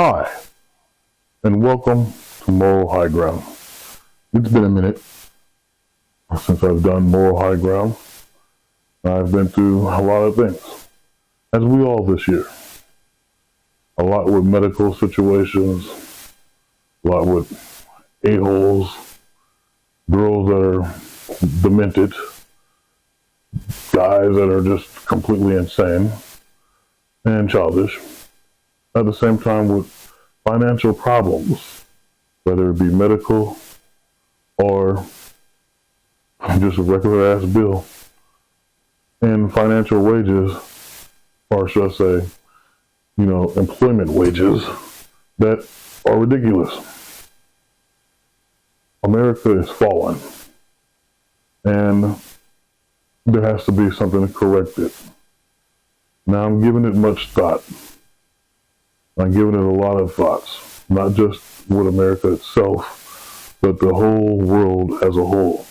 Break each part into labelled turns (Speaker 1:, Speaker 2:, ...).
Speaker 1: Hi, and welcome to Moral High Ground. It's been a minute since I've done Moral High Ground. I've been through a lot of things, as we all this year. A lot with medical situations, a lot with a-holes, girls that are demented, guys that are just completely insane and childish. At the same time with financial problems, whether it be medical or just a regular ass bill, and financial wages, or should I say, employment wages that are ridiculous. America is fallen, and there has to be something to correct it. Now I'm giving it much thought. I'm giving it a lot of thoughts, not just with America itself, but the whole world as a whole.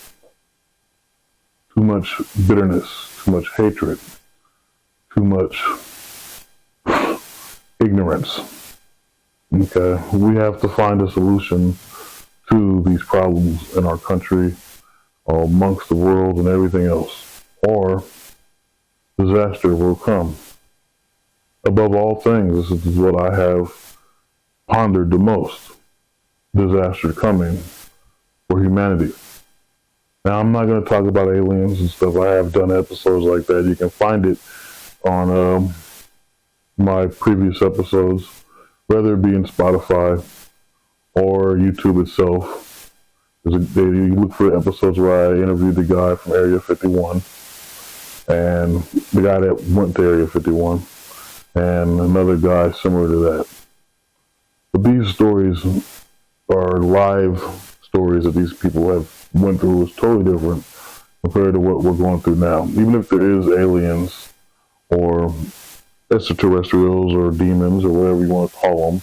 Speaker 1: Too much bitterness, too much hatred, too much ignorance. Okay, we have to find a solution to these problems in our country, amongst the world and everything else, or disaster will come. Above all things, this is what I have pondered the most. Disaster coming for humanity. Now, I'm not going to talk about aliens and stuff. I have done episodes like that. You can find it on my previous episodes, whether it be in Spotify or YouTube itself. You look for episodes where I interviewed the guy from Area 51 and the guy that went to Area 51. And another guy similar to that. But these stories are live stories that these people have went through. It's totally different compared to what we're going through now. Even if there is aliens or extraterrestrials or demons or whatever you want to call them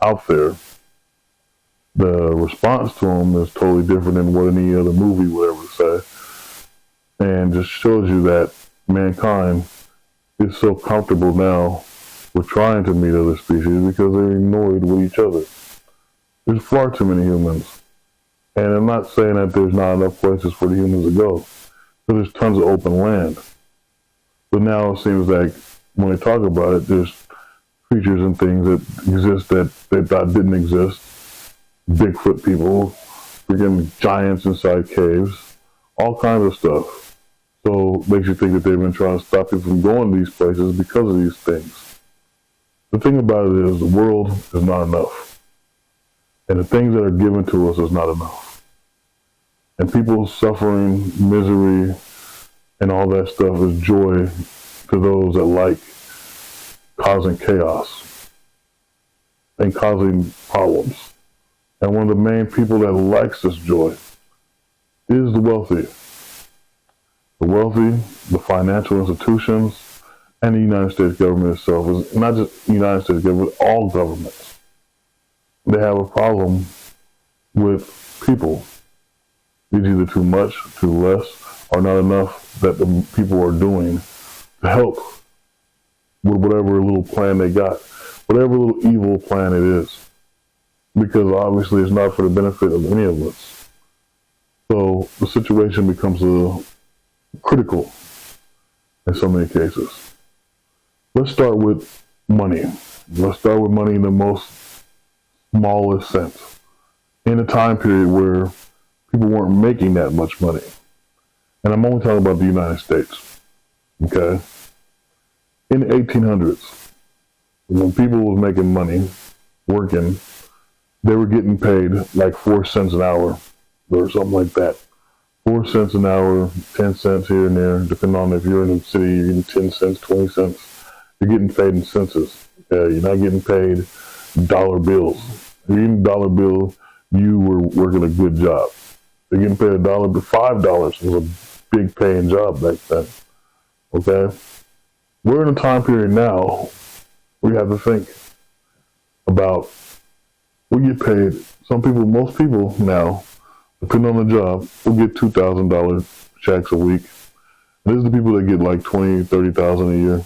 Speaker 1: out there, the response to them is totally different than what any other movie would ever say. And just shows you that mankind is so comfortable now with trying to meet other species because they're annoyed with each other. There's far too many humans. And I'm not saying that there's not enough places for the humans to go, but there's tons of open land. But now it seems like when they talk about it, there's creatures and things that exist that they thought didn't exist. Bigfoot people, freaking giants inside caves, all kinds of stuff. So it makes you think that they've been trying to stop you from going to these places because of these things. The thing about it is the world is not enough. And the things that are given to us is not enough. And people's suffering, misery, and all that stuff is joy to those that like causing chaos and causing problems. And one of the main people that likes this joy is the wealthy. The wealthy, the financial institutions, and the United States government itself. Is not just the United States government, but all governments. They have a problem with people. It's either too much, too less, or not enough that the people are doing to help with whatever little plan they got, whatever little evil plan it is. Because obviously it's not for the benefit of any of us. So the situation becomes critical in so many cases. Let's start with money. Let's start with money in the most smallest sense. In a time period where people weren't making that much money. And I'm only talking about the United States. Okay? In the 1800s, when people were making money, working, they were getting paid like 4 cents an hour or something like that. 4 cents an hour, 10 cents here and there, depending on if you're in the city, you're getting 10 cents, 20 cents. You're getting paid in census. You're not getting paid dollar bills. If you're getting a dollar bill, you were working a good job. You're getting paid $1, but $5 was a big paying job back then. Okay? We're in a time period now where you have to think about, we get paid, most people now, depending on the job, will get $2,000 checks a week. And these are the people that get like $20,000, $30,000 a year.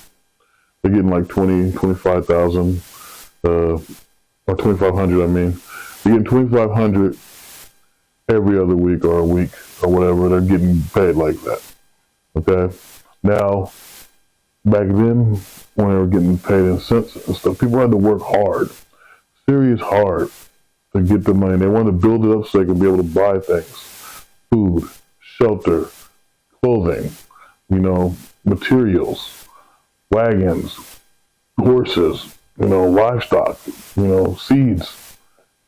Speaker 1: They're getting like $20,000, $25,000 or 2,500. I mean, you're getting 2,500 every other week or a week or whatever. They're getting paid like that. Okay. Now, back then, when they were getting paid in cents and stuff, people had to work hard, serious hard, to get the money. They wanted to build it up so they could be able to buy things, food, shelter, clothing, materials, wagons, horses, livestock, seeds,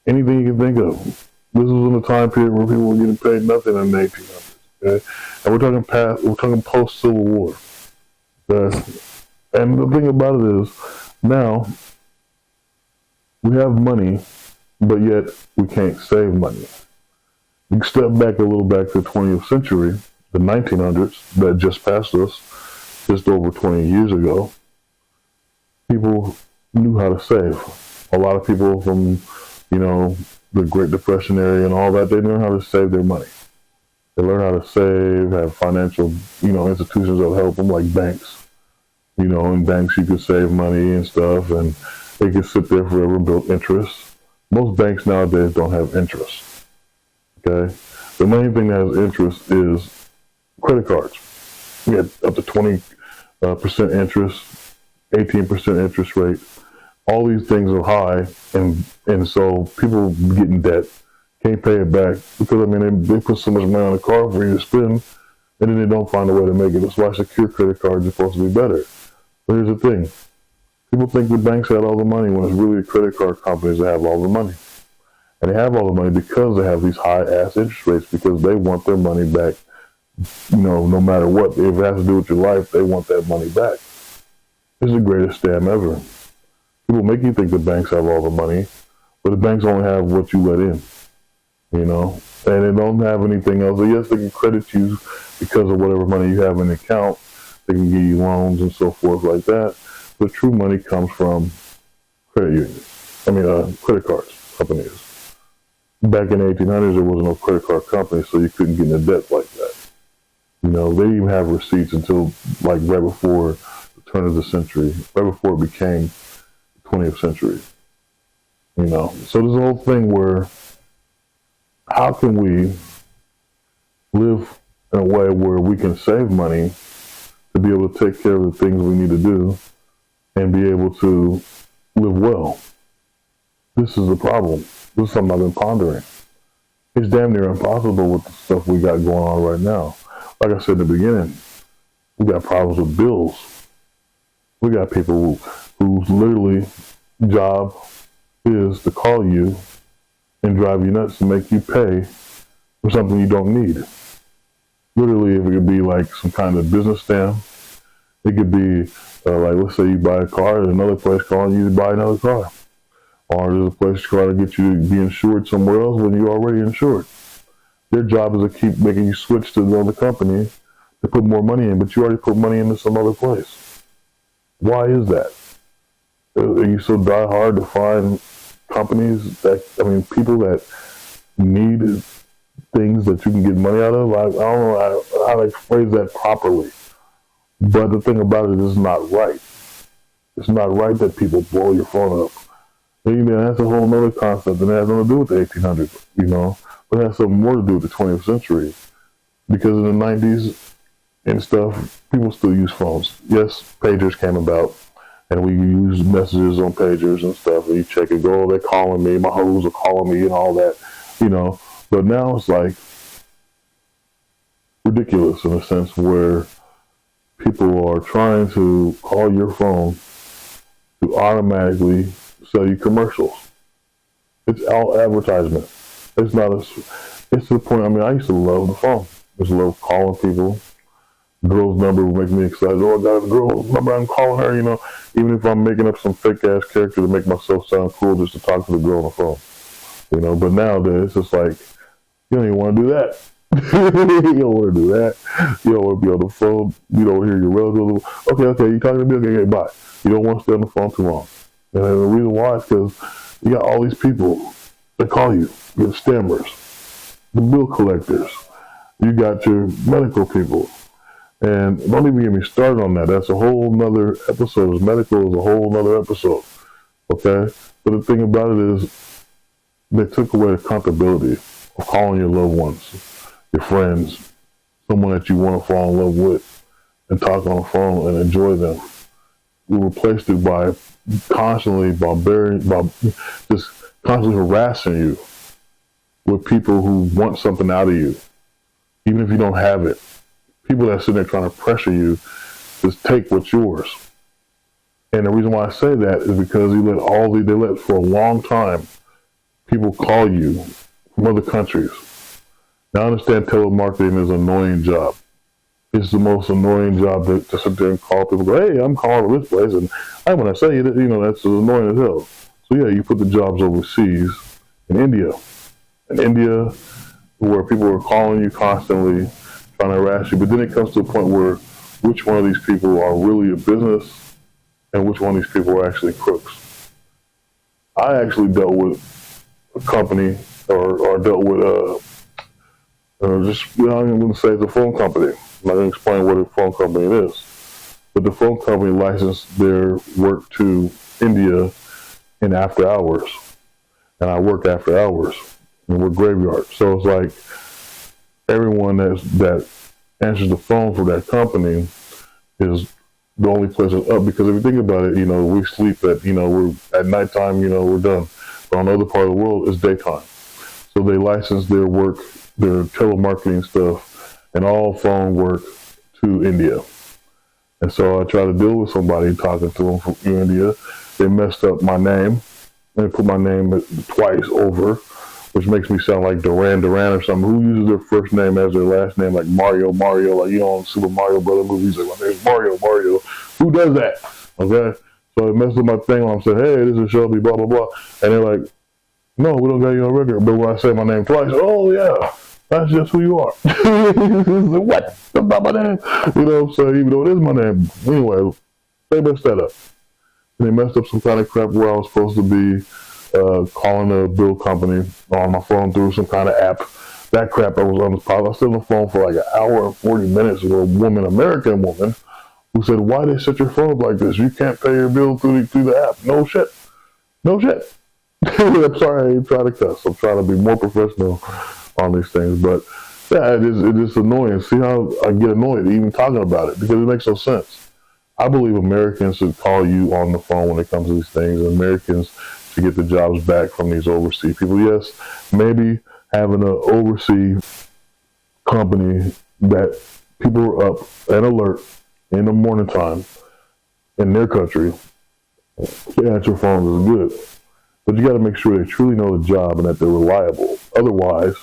Speaker 1: anything you can think of. This was in a time period where people were getting paid nothing in the 1800s. Okay, and we're talking post Civil War. And the thing about it is, now we have money, but yet we can't save money. You can step back a little back to the 20th century, the 1900s, that just passed us, just over 20 years ago. People knew how to save. A lot of people from, the Great Depression area and all that, they learned how to save their money. They learned how to save, have financial, institutions that help them, like banks. In banks you could save money and stuff, and they could sit there forever and build interest. Most banks nowadays don't have interest. Okay? The main thing that has interest is credit cards. You get up to 20% interest, 18% interest rate. All these things are high, and so people get in debt, can't pay it back, because, they put so much money on the card for you to spend, and then they don't find a way to make it. That's why secure credit cards are supposed to be better. But here's the thing. People think the banks had all the money when it's really the credit card companies that have all the money. And they have all the money because they have these high-ass interest rates, because they want their money back, no matter what. If it has to do with your life, they want that money back. It's the greatest scam ever. People make you think the banks have all the money, but the banks only have what you let in, and they don't have anything else. So yes, they can credit you because of whatever money you have in the account. They can give you loans and so forth like that. But true money comes from credit cards, companies. Back in the 1800s, there was no credit card company, so you couldn't get into debt like that. They didn't even have receipts until right before the turn of the century, right before it became the 20th century. So there's a whole thing where, how can we live in a way where we can save money to be able to take care of the things we need to do and be able to live well? This is the problem. This is something I've been pondering. It's damn near impossible with the stuff we got going on right now. Like I said in the beginning, we got problems with bills. We got people whose literally job is to call you and drive you nuts to make you pay for something you don't need. Literally, if it could be like some kind of business scam, it could be like, let's say you buy a car, there's another place calling you to buy another car. Or there's a place trying to get you to be insured somewhere else when you're already insured. Their job is to keep making you switch to another company to put more money in, but you already put money into some other place. Why is that? Are you so die hard to find companies people that need things that you can get money out of? I don't know how to phrase that properly. But the thing about it is not right. It's not right that people blow your phone up. That's a whole other concept, and it has nothing to do with the 1800s, but it has something more to do with the 20th century. Because in the 90s and stuff, people still use phones. Yes, pagers came about, and we use messages on pagers and stuff, and you check it, go, they're calling me, my hoes are calling me and all that, But now it's like ridiculous in a sense where people are trying to call your phone to automatically sell you commercials. It's all advertisement. It's to the point, I used to love the phone. I used to love calling people. Girl's number would make me excited. Oh, I got a girl's number, I'm calling her, even if I'm making up some fake ass character to make myself sound cool just to talk to the girl on the phone. But nowadays it's just like, you don't even want to do that. You don't want to do that. You don't want to be on the phone. You don't hear your relative. Okay, you talking to me? Okay, bye. You don't want to stay on the phone too long. And the reason why is because you got all these people that call you. You got scammers, the bill collectors. You got your medical people. And don't even get me started on that. That's a whole nother episode. Medical is a whole nother episode. Okay? But the thing about it is they took away the accountability of calling your loved ones, your friends, someone that you want to fall in love with and talk on the phone and enjoy them. We replaced it by constantly just constantly harassing you with people who want something out of you, even if you don't have it. People that sit there trying to pressure you to take what's yours. And the reason why I say that is because they let for a long time people call you from other countries. Now I understand telemarketing is an annoying job. It's the most annoying job to sit there and call people, go, hey, I'm calling from this place, and when I say it, that's annoying as hell. So yeah, you put the jobs overseas in India. In India, where people are calling you constantly, trying to harass you, but then it comes to a point where which one of these people are really a business and which one of these people are actually crooks. I actually dealt with a company or dealt with I'm going to say it's a phone company. I'm not going to explain what a phone company is. But the phone company licensed their work to India in after hours. And I work after hours. And we're graveyard. So it's like everyone that answers the phone for that company is the only place that's up. Because if you think about it, we sleep we're at nighttime, we're done. But on the other part of the world, it's daytime. So they license their work, their telemarketing stuff, and all phone work to India. And so I tried to deal with somebody talking to them from India. They messed up my name and put my name twice over, which makes me sound like Duran or something. Who uses their first name as their last name, like Mario, like, on Super Mario Brother movies, like, my name's Mario. Who does that? Okay? So it messed up my thing when I'm saying, hey, this is Shelby, blah, blah, blah. And they're like, no, we don't got you on record. But when I say my name twice, oh, yeah, that's just who you are. What? That's not my name. You know what I'm saying? Even though it is my name. Anyway, they messed that up. And they messed up some kind of crap where I was supposed to be calling a bill company on my phone through some kind of app. That crap I was on the spot. I was still on the phone for like an hour and 40 minutes with a American woman, who said, why they set your phone up like this? You can't pay your bill through the app. No shit. I'm sorry, I ain't trying to cuss. I'm trying to be more professional on these things. But yeah, it is annoying. See how I get annoyed even talking about it, because it makes no sense. I believe Americans should call you on the phone when it comes to these things. And Americans should get the jobs back from these overseas people. Yes, maybe having an overseas company that people are up and alert in the morning time in their country to answer phones is good. But you got to make sure they truly know the job and that they're reliable. Otherwise,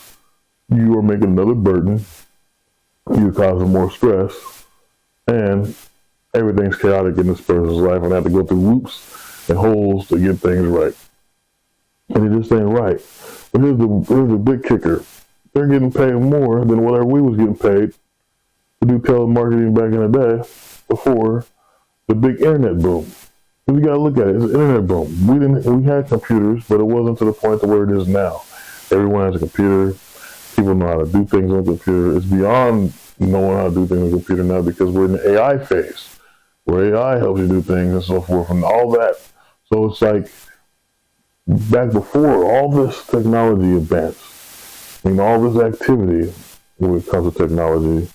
Speaker 1: you are making another burden. You're causing more stress. And everything's chaotic in this person's life, and they have to go through loops and holes to get things right. And it just ain't right. But here's the big kicker. They're getting paid more than whatever we was getting paid to do telemarketing back in the day before the big internet boom. You got to look at it. It's an internet boom. We had computers, but it wasn't to the point to where it is now. Everyone has a computer. People know how to do things on a computer. It's beyond knowing how to do things on a computer now, because we're in the AI phase, where AI helps you do things and so forth and all that. So it's like back before all this technology advanced, all this activity when it comes to technology,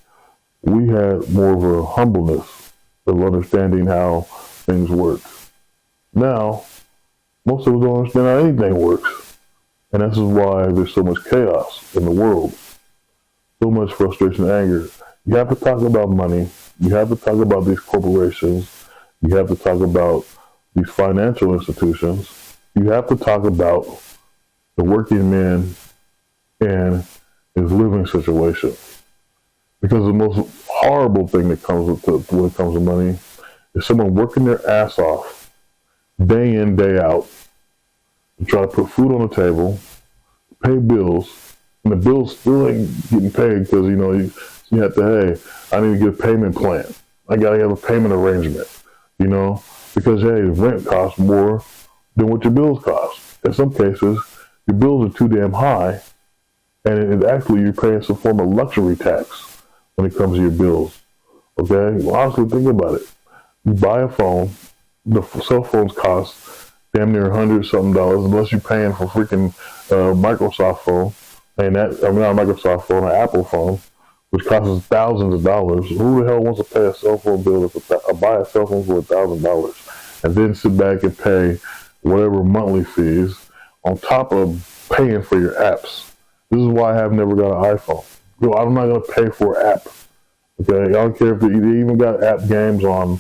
Speaker 1: we had more of a humbleness of understanding how things work. Now, most of us don't understand how anything works. And this is why there's so much chaos in the world. So much frustration and anger. You have to talk about money. You have to talk about these corporations. You have to talk about these financial institutions. You have to talk about the working man and his living situation. Because the most horrible thing that comes when it comes to money is someone working their ass off day in, day out, to try to put food on the table, pay bills, and the bills still ain't getting paid because, you have to, hey, I need to get a payment plan. I got to have a payment arrangement, because, hey, the rent costs more than what your bills cost. In some cases, your bills are too damn high, and actually you're paying some form of luxury tax when it comes to your bills, okay? Well, honestly, think about it. You buy a phone, the cell phones cost damn near $100 something, unless you're paying for freaking Microsoft phone, and not a Microsoft phone, an Apple phone, which costs thousands of dollars. Who the hell wants to pay a cell phone bill buy a cell phone for $1,000 and then sit back and pay whatever monthly fees on top of paying for your apps? This is why I have never got an iPhone. I'm not going to pay for an app. Okay, I don't care if they even got app games on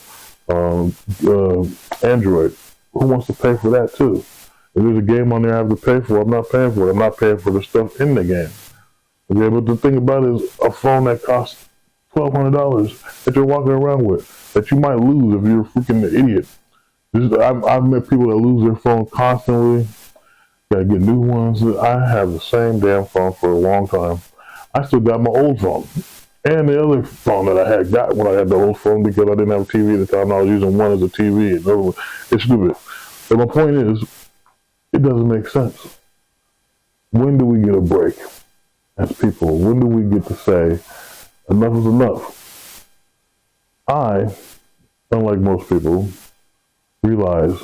Speaker 1: Android. Who wants to pay for that too? If there's a game on there I have to pay for, I'm not paying for it. I'm not paying for the stuff in the game. Okay, but the thing about it is a phone that costs $1,200 that you're walking around with that you might lose if you're a freaking idiot. I've met people that lose their phone constantly. Gotta get new ones. I have the same damn phone for a long time. I still got my old phone. And the other phone that I had got when I had the old phone because I didn't have a TV at the time. I was using one as a TV. And another one. It's stupid. But my point is, it doesn't make sense. When do we get a break as people? When do we get to say, enough is enough? I, unlike most people, realize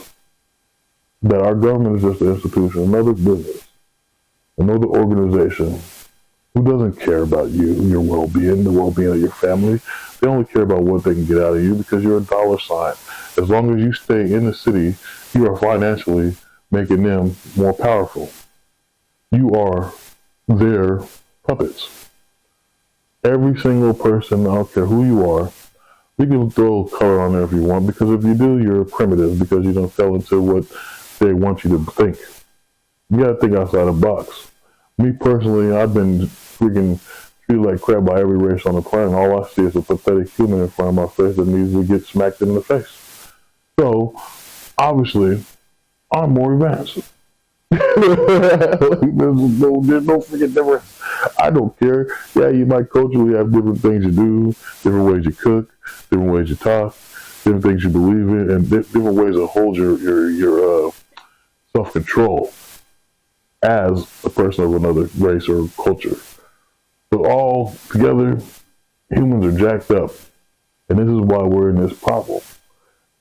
Speaker 1: that our government is just an institution, another business, another organization who doesn't care about you, your well-being, the well-being of your family. They only care about what they can get out of you because you're a dollar sign. As long as you stay in the city, you are financially making them more powerful. You are their puppets. Every single person, I don't care who you are, you can throw color on there if you want, because if you do, you're primitive because you don't fell into what they want you to think. You gotta think outside the box. Me personally, I've been freaking treated like crap by every race on the planet. All I see is a pathetic human in front of my face that needs to get smacked in the face. So, obviously, I'm more advanced. There's no freaking difference. I don't care. Yeah, you might culturally have different things you do, different ways you cook, different ways you talk, different things you believe in, and different ways to hold your self-control as a person of another race or culture. But all together, humans are jacked up. And this is why we're in this problem.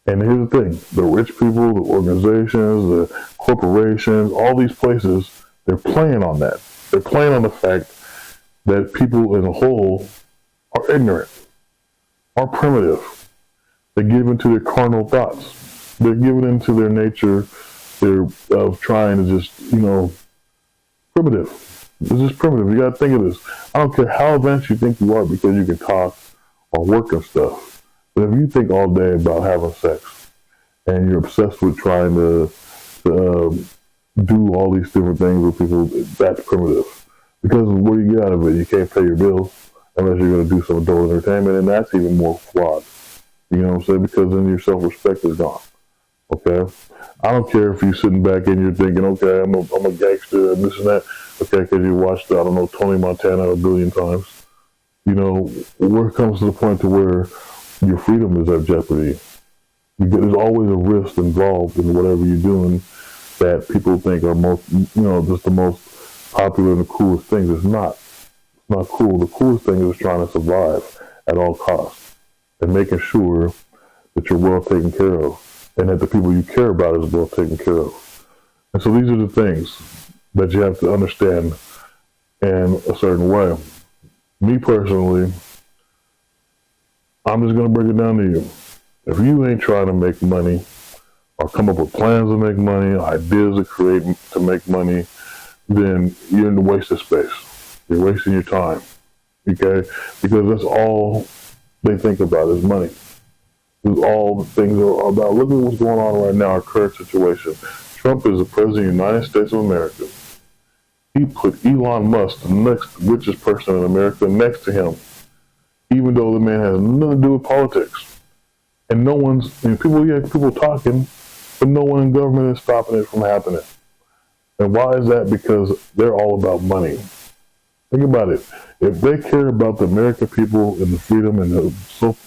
Speaker 1: And here's the thing, the rich people, the organizations, the corporations, all these places, they're playing on that. They're playing on the fact that people as a whole are ignorant, are primitive. They give into their carnal thoughts. They're giving into their nature of trying to just, primitive. It's just primitive. You gotta think of this. I don't care how advanced you think you are because you can talk or work and stuff. But if you think all day about having sex and you're obsessed with trying to do all these different things with people, that's primitive. Because what do you get out of it? You can't pay your bills unless you're going to do some adult entertainment, and that's even more flawed. You know what I'm saying? Because then your self-respect is gone. Okay? I don't care if you're sitting back and you're thinking, okay, I'm a gangster and this and that. Okay, because you watched, Tony Montana a billion times. Where it comes to the point to where your freedom is at jeopardy. There's always a risk involved in whatever you're doing that people think are just the most popular and the coolest things. It's not. It's not cool. The coolest thing is trying to survive at all costs and making sure that you're well taken care of and that the people you care about is well taken care of. And so these are the things that you have to understand in a certain way. Me personally, I'm just going to break it down to you. If you ain't trying to make money or come up with plans to make money, ideas to make money, then you're in the waste of space. You're wasting your time. Okay? Because that's all they think about is money. That's all the things are about. Look at what's going on right now, our current situation. Trump is the president of the United States of America. He put Elon Musk, the next richest person in America, next to him, even though the man has nothing to do with politics. And no one's, people talking, but no one in government is stopping it from happening. And why is that? Because they're all about money. Think about it. If they care about the American people and the freedom and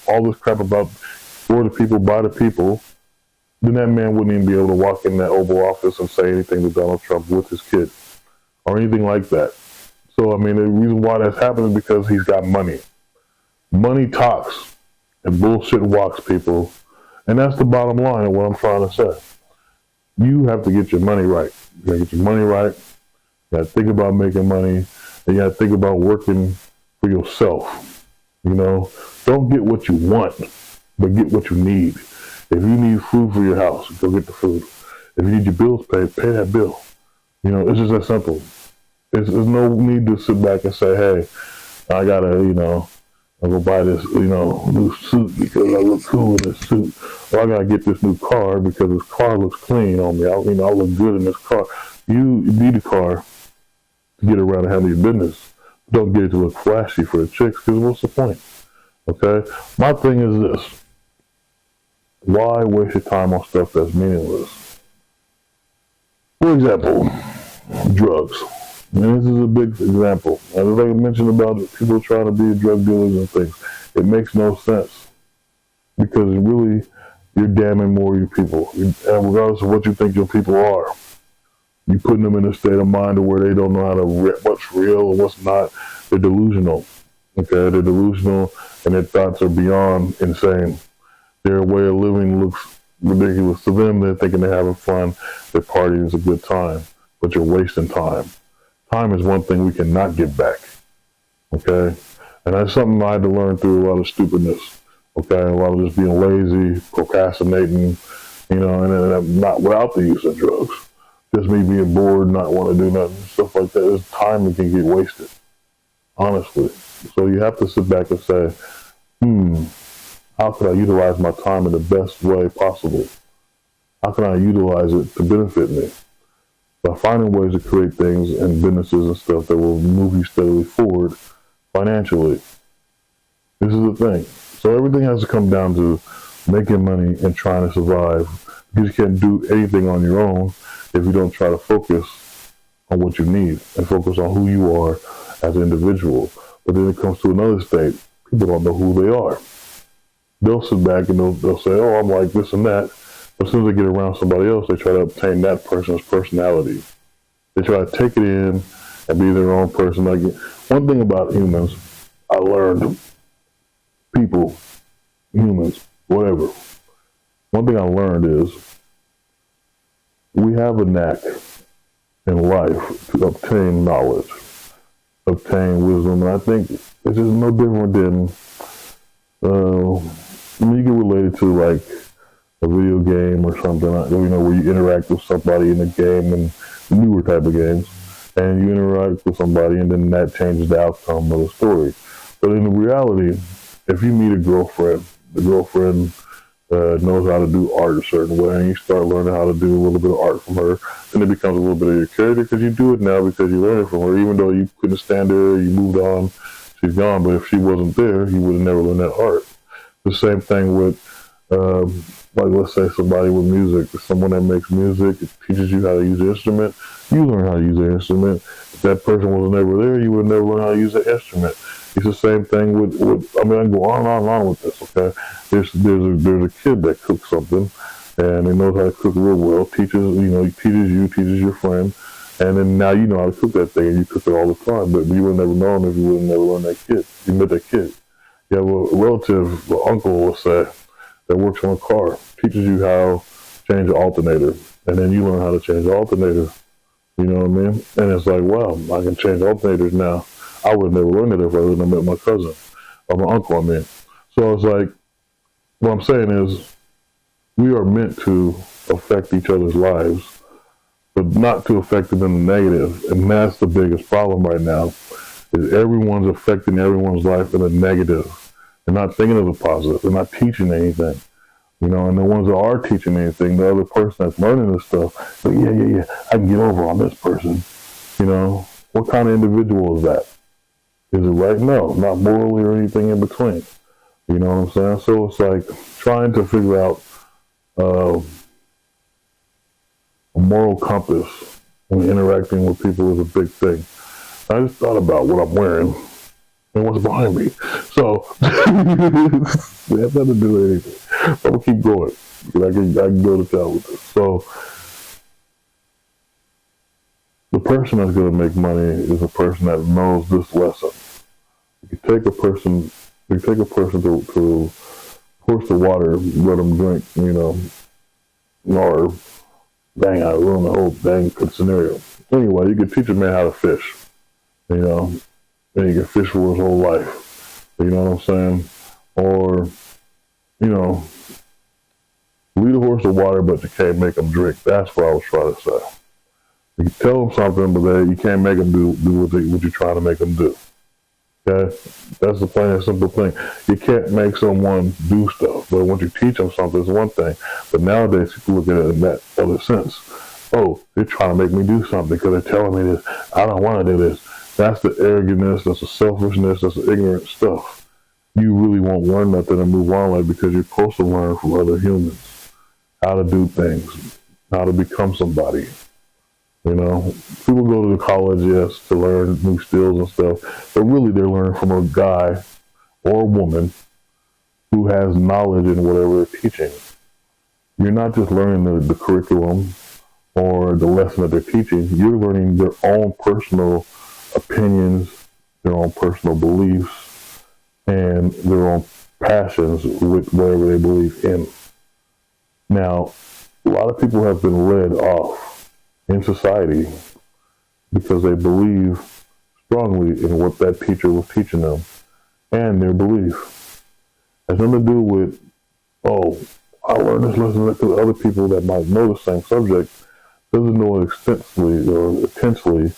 Speaker 1: all this crap about for the people, by the people, then that man wouldn't even be able to walk in that Oval Office and say anything to Donald Trump with his kid or anything like that. So, the reason why that's happening is because he's got money. Money talks and bullshit walks, people. And that's the bottom line of what I'm trying to say. You have to get your money right. You gotta get your money right. You gotta think about making money. And you gotta think about working for yourself. Don't get what you want, but get what you need. If you need food for your house, go get the food. If you need your bills paid, pay that bill. It's just that simple. There's no need to sit back and say, hey, I gotta, I'm gonna buy this, new suit because I look cool in this suit. Or I gotta get this new car because this car looks clean on me. I look good in this car. You need a car to get around and handle your business. Don't get it to look flashy for the chicks, because what's the point? Okay? My thing is this. Why waste your time on stuff that's meaningless? For example, drugs. And this is a big example. As I mentioned about people trying to be drug dealers and things, it makes no sense. Because really, you're damning more of your people. And regardless of what you think your people are, you're putting them in a state of mind where they don't know what's real and what's not. They're delusional. Okay? They're delusional, and their thoughts are beyond insane. Their way of living looks ridiculous to them. They're thinking they're having fun. Their party is a good time. But you're wasting time. Time is one thing we cannot get back. Okay? And that's something I had to learn through a lot of stupidness. Okay? A lot of just being lazy, procrastinating, and not without the use of drugs. Just me being bored, not want to do nothing, stuff like that. There's time that can get wasted. Honestly. So you have to sit back and say, how can I utilize my time in the best way possible? How can I utilize it to benefit me? By finding ways to create things and businesses and stuff that will move you steadily forward financially. This is the thing. So everything has to come down to making money and trying to survive. Because you can't do anything on your own if you don't try to focus on what you need and focus on who you are as an individual. But then it comes to another state. People don't know who they are. They'll sit back and they'll say, oh, I'm like this and that. But as soon as they get around somebody else, they try to obtain that person's personality. They try to take it in and be their own person. Like, one thing about humans, I learned, people, humans, whatever. One thing I learned is we have a knack in life to obtain knowledge, obtain wisdom. And I think it's just no different than, you can relate it to like a video game or something, where you interact with somebody in a game, and newer type of games, and you interact with somebody and then that changes the outcome of the story. But in reality, if you meet a girlfriend, the girlfriend knows how to do art a certain way, and you start learning how to do a little bit of art from her, then it becomes a little bit of your character because you do it now because you learned it from her. Even though you couldn't stand her, you moved on, she's gone, but if she wasn't there, you would have never learned that art. The same thing with, like let's say somebody with music, someone that makes music, it teaches you how to use the instrument, you learn how to use the instrument. If that person was never there, you would never learn how to use the instrument. It's the same thing with I can go on and on with this, okay? There's a kid that cooks something, and he knows how to cook real well, he teaches your friend, and then now you know how to cook that thing, and you cook it all the time, but you would have never known if you would have never learned that kid. You met that kid. You have a relative, an uncle, let's say, that works on a car, teaches you how to change the alternator, and then you learn how to change the alternator. You know what I mean? And it's like, wow, I can change alternators now. I would have never learned it if I wouldn't have met my cousin, or my uncle, So it's like, what I'm saying is, we are meant to affect each other's lives, but not to affect them in the negative. And that's the biggest problem right now, is everyone's affecting everyone's life in a negative. They're not thinking of the positive. They're not teaching anything. And the ones that are teaching anything, the other person that's learning this stuff, like, yeah, I can get over on this person. What kind of individual is that? Is it right? No, not morally or anything in between. You know what I'm saying? So it's like trying to figure out a moral compass when interacting with people is a big thing. I just thought about what I'm wearing and what's behind me. So, we have nothing to do with anything. I'm going to keep going. I can go to town with this. So, the person that's going to make money is a person that knows this lesson. You take a person to force the water, let them drink, or Dang, I ruined the whole dang scenario. Anyway, you could teach a man how to fish, you know, and he can fish for his whole life. You know what I'm saying? Or, you know, lead a horse to water, but you can't make him drink. That's what I was trying to say. You can tell him something, but then you can't make him do what you're trying to make him do. Okay? That's the plain and simple thing. You can't make someone do stuff, but once you teach them something, it's one thing. But nowadays, people look at it in that other sense. Oh, they're trying to make me do something because they're telling me this. I don't want to do this. That's the arrogance, that's the selfishness, that's the ignorant stuff. You really won't learn nothing and move on like because you're supposed to learn from other humans how to do things, how to become somebody. You know, people go to college, yes, to learn new skills and stuff, but really they're learning from a guy or a woman who has knowledge in whatever they're teaching. You're not just learning the curriculum or the lesson that they're teaching, you're learning their own personal opinions, their own personal beliefs, and their own passions with whatever they believe in. Now, a lot of people have been led off in society because they believe strongly in what that teacher was teaching them and their belief. It has nothing to do with, oh, I learned this lesson because other people that might know the same subject doesn't know it extensively or intensely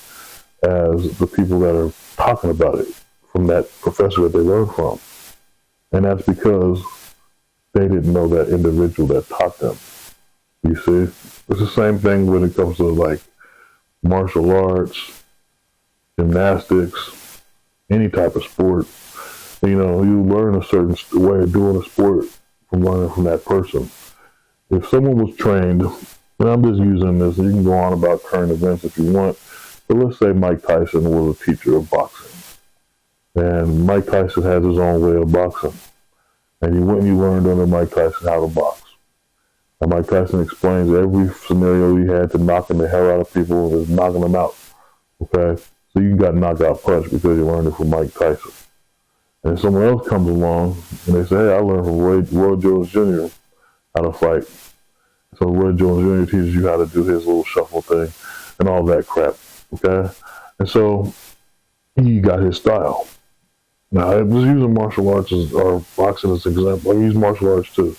Speaker 1: as the people that are talking about it from that professor that they learned from. And that's because they didn't know that individual that taught them. You see? It's the same thing when it comes to like martial arts, gymnastics, any type of sport. You know, you learn a certain way of doing a sport from learning from that person. If someone was trained, and I'm just using this, and you can go on about current events if you want, but let's say Mike Tyson was a teacher of boxing. And Mike Tyson has his own way of boxing. And you went and you learned under Mike Tyson how to box. And Mike Tyson explains every scenario he had to knocking the hell out of people and just knocking them out. Okay? So you got knocked out punch because you learned it from Mike Tyson. And someone else comes along and they say, hey, I learned from Roy Jones Jr. how to fight. So Roy Jones Jr. teaches you how to do his little shuffle thing and all that crap. Okay? And so he got his style. Now, I'm just using martial arts or boxing as an example. I use martial arts too.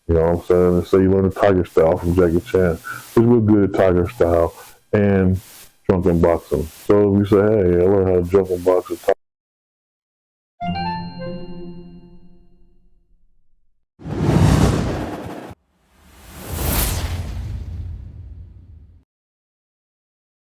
Speaker 1: You know what I'm saying? And say you learn the tiger style from Jackie Chan. He's real good at tiger style and drunken boxing. So if you say, hey, I learned how to drunken box